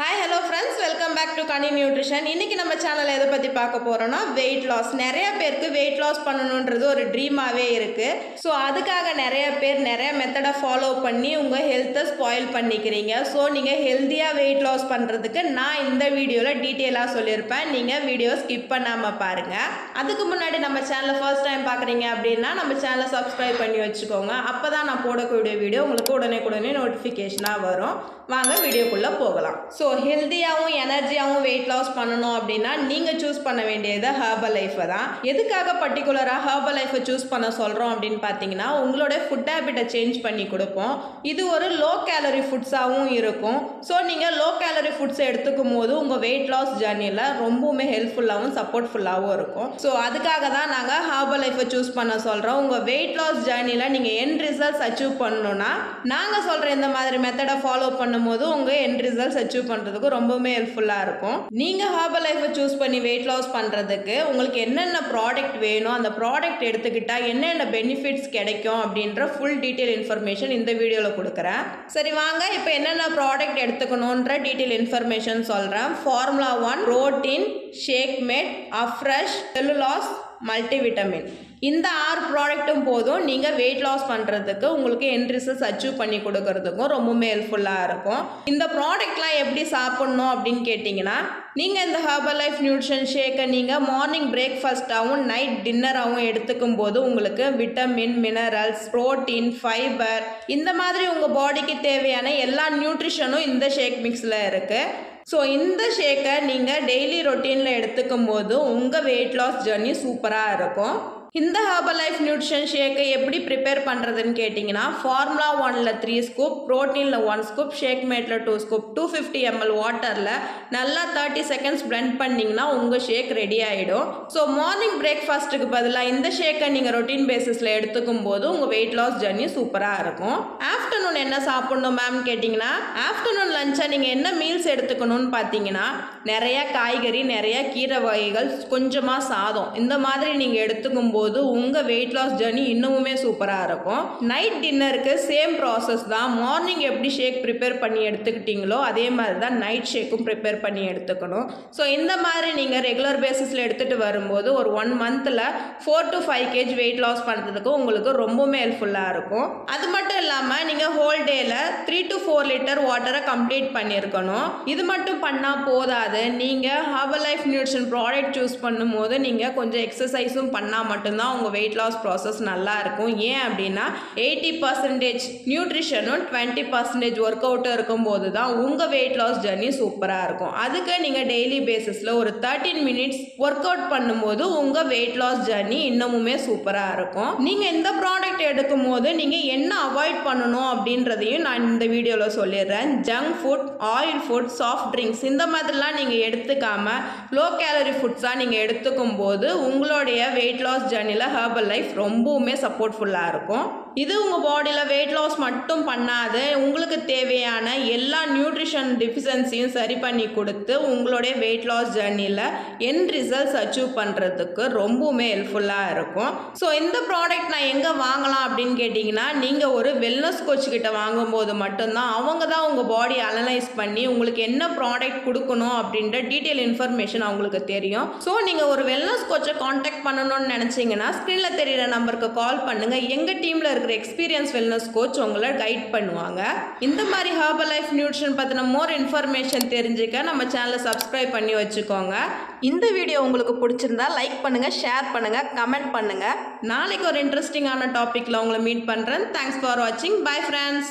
Hi hello friends, welcome back to Kani nutrition. இன்றைக்கி நம்ம சேனலில் எதை பற்றி பார்க்க போகிறோன்னா வெயிட் லாஸ். நிறைய பேருக்கு வெயிட் லாஸ் பண்ணணுன்றது ஒரு ட்ரீமாகவே இருக்குது. ஸோ அதுக்காக நிறைய பேர் நிறைய மெத்தடை ஃபாலோ பண்ணி உங்கள் ஹெல்த்தை ஸ்பாயில் பண்ணிக்கிறீங்க. ஸோ நீங்கள் ஹெல்த்தியாக வெயிட் லாஸ் பண்ணுறதுக்கு நான் இந்த வீடியோவில் டீட்டெயிலாக சொல்லியிருப்பேன். நீங்கள் வீடியோ ஸ்கிப் பண்ணாமல் பாருங்கள். அதுக்கு முன்னாடி நம்ம சேனலை ஃபர்ஸ்ட் டைம் பார்க்குறீங்க அப்படின்னா நம்ம சேனலை சப்ஸ்கிரைப் பண்ணி வச்சுக்கோங்க. அப்போ தான் நான் போடக்கூடிய வீடியோ உங்களுக்கு உடனே நோட்டிஃபிகேஷனாக வரும். வாங்க வீடியோக்குள்ளே போகலாம். ஸோ ஹெல்த்தியாகவும் எனர்ஜியாகவும் வெயிட் லாஸ் பண்ணணும் அப்படின்னா நீங்கள் சூஸ் பண்ண வேண்டியது ஹெர்பல் லைஃப்பை தான். எதுக்காக பர்டிகுலராக ஹெர்பல் லைஃப்பை சூஸ் பண்ண சொல்கிறோம் அப்படின்னு பார்த்தீங்கன்னா, உங்களோட ஃபுட் ஹேபிட்டை சேஞ்ச் பண்ணி கொடுப்போம். இது ஒரு லோ கேலரி ஃபுட்ஸாகவும் இருக்கும். ஸோ நீங்கள் லோ கேலரி ஃபுட்ஸை எடுத்துக்கும் போது உங்கள் வெயிட் லாஸ் ஜர்னியில் ரொம்பவுமே ஹெல்ப்ஃபுல்லாகவும் சப்போர்ட்ஃபுல்லாகவும் இருக்கும். ஸோ அதுக்காக தான் நாங்கள் ஹெர்பல் லைஃப்பை சூஸ் பண்ண சொல்கிறோம். உங்கள் வெயிட் லாஸ் ஜர்னியில் நீங்கள் எண்ட் ரிசல்ட்ஸ் அச்சீவ் பண்ணணும்னா நாங்கள் சொல்கிற இந்த மாதிரி மெத்தடை ஃபாலோ பண்ணும்போது உங்கள் எண்ட் ரிசல்ட்ஸ் அச்சீவ் பண்ணுறதுக்கு ரொம்பவுமே ஹெல்ப்ஃபுல்லாக இருக்கும். நீங்கள் ஹெர்பல் லைஃப்பை சூஸ் பண்ணி வெயிட் லாஸ் பண்ணுறதுக்கு உங்களுக்கு என்னென்ன ப்ராடக்ட் வேணும், அந்த ப்ராடக்ட் எடுத்துக்கிட்டால் என்னென்ன பெனிஃபிட்ஸ் கிடைக்கும் அப்படின்ற ஃபுல் டீட்டெயில் இன்ஃபர்மேஷன் இந்த வீடியோவில் கொடுக்குறேன். சரி வாங்க, இப்போ என்னென்ன ப்ராடக்ட் எடுத்துக்கணுன்ற டீட்டெயில் இன்ஃபர்மேஷன் சொல்கிறேன். Formula 1 protein, shake mate, afresh, cellulase, multivitamin. இந்த 6 ப்ராடக்ட்டும் போதும் நீங்கள் வெயிட் லாஸ் பண்ணுறதுக்கு, உங்களுக்கு எண்ட் ரிசல்ட்ஸ் அச்சீவ் பண்ணி கொடுக்கறதுக்கும் ரொம்பவுமே ஹெல்ப்ஃபுல்லாக இருக்கும். இந்த ப்ராடக்ட்லாம் எப்படி சாப்பிட்ணும் அப்படின்னு கேட்டிங்கன்னா, நீங்கள் இந்த ஹெர்பல் லைஃப் நியூட்ரிஷன் ஷேக்கை நீங்கள் மார்னிங் பிரேக்ஃபாஸ்ட்டாகவும் நைட் டின்னராகவும் எடுத்துக்கும் போது உங்களுக்கு விட்டமின், மினரல்ஸ், ப்ரோட்டீன், ஃபைபர் இந்த மாதிரி உங்கள் பாடிக்கு தேவையான எல்லா நியூட்ரிஷனும் இந்த ஷேக் மிக்ஸில் இருக்குது. ஸோ இந்த ஷேக்கை நீங்கள் டெய்லி ரொட்டீனில் எடுத்துக்கும் போது உங்கள் வெயிட் லாஸ் ஜர்னி சூப்பராக இருக்கும். இந்த ஹெர்பல் லைஃப் நியூட்ரிஷன் ஷேக்கை எப்படி ப்ரிப்பேர் பண்ணுறதுன்னு கேட்டிங்கன்னா, ஃபார்முலா 1ல் 3 ஸ்கூப், ப்ரோட்டீனில் 1 ஸ்கூப், ஷேக் மேட்டில் 2 ஸ்கூப், 250 ml வாட்டரில் நல்லா 30 செகண்ட்ஸ் பிளெண்ட் பண்ணிங்கன்னா உங்கள் ஷேக் ரெடி ஆகிடும். ஸோ மார்னிங் பிரேக்ஃபாஸ்ட்டுக்கு பதிலாக இந்த ஷேக்கை நீங்கள் ரொட்டீன் பேசிஸில் எடுத்துக்கும் போது உங்கள் வெயிட் லாஸ் ஜர்னி சூப்பராக இருக்கும். ஆஃப்டர்நூன் என்ன சாப்பிட்ணும் மேம் கேட்டிங்கன்னா, ஆஃப்டர்நூன் லஞ்சை நீங்கள் என்ன மீல்ஸ் எடுத்துக்கணும்னு பார்த்தீங்கன்னா, நிறைய காய்கறி, நிறைய கீரை வகைகள், கொஞ்சமாக சாதம், இந்த மாதிரி நீங்கள் எடுத்துக்கும் போது உங்கள் வெயிட் லாஸ் ஜர்னி இன்னுமே சூப்பராக இருக்கும். நைட் டின்னருக்கு சேம் ப்ராசஸ் தான். மார்னிங் எப்படி ஷேக் ப்ரிப்பேர் பண்ணி எடுத்துக்கிட்டீங்களோ அதே மாதிரி தான் நைட் ஷேக்கும் ப்ரிப்பேர் பண்ணி எடுத்துக்கணும். ஸோ இந்த மாதிரி நீங்கள் ரெகுலர் பேசிஸில் எடுத்துகிட்டு வரும்போது ஒரு 1 மந்தில் 4 to 5 kg வெயிட் லாஸ் பண்ணுறதுக்கு உங்களுக்கு ரொம்பவுமே ஹெல்ப்ஃபுல்லாக இருக்கும். அது மட்டும் இல்லாமல் நீங்கள் ஹோல் டேயில் 3 to 4 லிட்டர் வாட்டரை கம்ப்ளீட் பண்ணியிருக்கணும். இது மட்டும் பண்ணால் போதாது. நீங்கள் herbal life nutrition product choose பண்ணும்போது நீங்கள் கொஞ்சம் எக்ஸசைஸும் பண்ணால் மட்டும்தான் உங்கள் வெயிட் லாஸ் ப்ராசஸ் நல்லா இருக்கும். ஏன் அப்படின்னா 80% நியூட்ரிஷனும் 20% ஒர்க் அவுட்டும் இருக்கும்போது தான் உங்கள் வெயிட் லாஸ் ஜர்னி சூப்பராக இருக்கும். அதுக்கு நீங்கள் டெய்லி பேசிஸில் ஒரு 13 மினிட்ஸ் ஒர்க் அவுட் பண்ணும்போது உங்கள் வெயிட் லாஸ் ஜர்னி இன்னமுமே சூப்பராக இருக்கும். நீங்கள் இந்த ப்ராடக்ட் எடுக்கும் போது நீங்கள் என்ன அவாய்ட் பண்ணணும் அப்படின்றதையும் நான் இந்த வீடியோவில் சொல்லிடுறேன். Junk food, oil food, soft drinks இந்த மாதிரிலாம் நீங்கள் எடுத்துக்காம லோ கேலரி ஃபுட்ஸாக நீங்கள் எடுத்துக்கும் போது உங்களுடைய வெயிட் லாஸ் ஜர்னியில் ஹெர்பல் லைஃப் ரொம்பவுமே சப்போர்ட்ஃபுல்லாக இருக்கும். இது உங்கள் பாடியில் வெயிட் லாஸ் மட்டும் பண்ணாது, உங்களுக்கு தேவையான எல்லா நியூட்ரிஷன் டிஃபிஷியன்சியும் சரி பண்ணி கொடுத்து உங்களுடைய வெயிட் லாஸ் ஜர்னியில் எண்ட் ரிசல்ட்ஸ் அச்சீவ் பண்ணுறதுக்கு ரொம்பவுமே ஹெல்ப்ஃபுல்லாக இருக்கும். ஸோ இந்த ப்ராடக்ட் நான் எங்கே வாங்கலாம் அப்படின்னு கேட்டிங்கன்னா, நீங்கள் ஒரு வெல்னஸ் கோச் கிட்ட வாங்கும்போது மட்டும்தான் அவங்க தான் உங்கள் பாடி அனலைஸ் பண்ணி உங்களுக்கு என்ன ப்ராடக்ட் கொடுக்கணும் அப்படின்ற டீட்டெயில் இன்ஃபர்மேஷன் அவங்களுக்கு தெரியும். ஸோ நீங்கள் ஒரு வெல்னஸ் கோச்சை காண்டாக்ட் பண்ணணும்னு நினச்சிங்கன்னா ஸ்க்ரீனில் தெரிகிற நம்பருக்கு கால் பண்ணுங்கள். எங்கள் டீமில் இருக்கிற எக்ஸ்பீரியன்ஸ் வெல்னஸ் கோச் உங்களை கைட் பண்ணுவாங்க. இந்த மாதிரி ஹெர்பல் லைஃப் நியூட்ரிஷன் பற்றின மோர் இன்ஃபர்மேஷன் தெரிஞ்சுக்க நம்ம சேனலை சப்ஸ்கிரைப் பண்ணி வச்சுக்கோங்க. இந்த வீடியோ உங்களுக்கு பிடிச்சிருந்தா லைக் பண்ணுங்கள், ஷேர் பண்ணுங்கள், கமெண்ட் பண்ணுங்கள். நாளைக்கு ஒரு இன்ட்ரெஸ்டிங்கான டாப்பிக்கில் உங்களை மீட் பண்ணுறேன். தேங்க்ஸ் ஃபார் வாட்சிங். Bye friends.